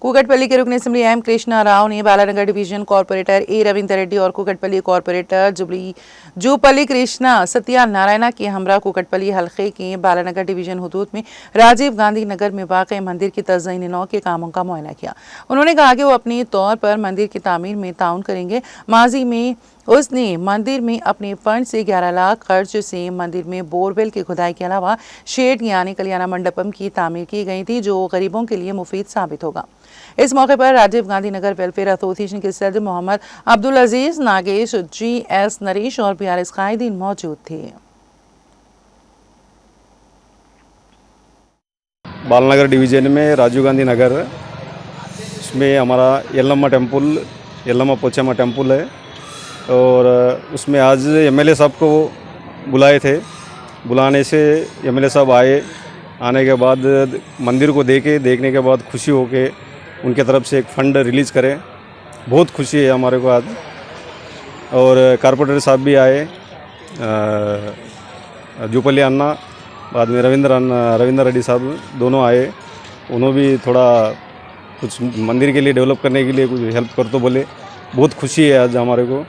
कुकटपल्ली के रुकन assembly M Krishna Rao ने बालानगर डिवीजन कॉर्पोरेटर ए रविंदर रेड्डी और कुकटपल्ली कॉर्पोरेटर जूपल्ली कृष्णा सत्यानारायण के हमरा कुकटपल्ली हल्के के बालानगर डिवीजन हुदूद में राजीव गांधी नगर में वाक़ मंदिर की तज़यीन नौ के कामों का मुआयना किया। उन्होंने कहा कि वो अपने तौर पर मंदिर की तामीर में ताउन करेंगे। माजी में उसने मंदिर में अपने फंड से 11 लाख खर्च से मंदिर में बोरवेल की खुदाई के अलावा शेड यानी कल्याण मंडपम की तामीर की गई थी, जो गरीबों के लिए मुफीद साबित होगा। इस मौके पर राजीव गांधी नगर वेलफेयर एसोसिएशन के सदर मोहम्मद अब्दुल अजीज, नागेश, GS नरेश और PRS कायदीन मौजूद थे। बालनगर डिवीजन में राजीव गांधी नगर, उसमें हमारा यल्लम्मा टेम्पल, यल्लम्मा पोचम्मा टेम्पल है और उसमें आज MLA साहब को बुलाए थे। बुलाने से MLA साहब आए। आने के बाद मंदिर को देखने के बाद खुशी होके उनके तरफ से एक फ़ंड रिलीज़ करें। बहुत खुशी है हमारे को आज। और कारपोरेटर साहब भी आए, जूपल्ली अन्ना, बाद में रविंदर रेड्डी साहब दोनों आए। उन्होंने भी थोड़ा कुछ मंदिर के लिए डेवलप करने के लिए कुछ हेल्प कर तो बोले। बहुत खुशी है आज हमारे को।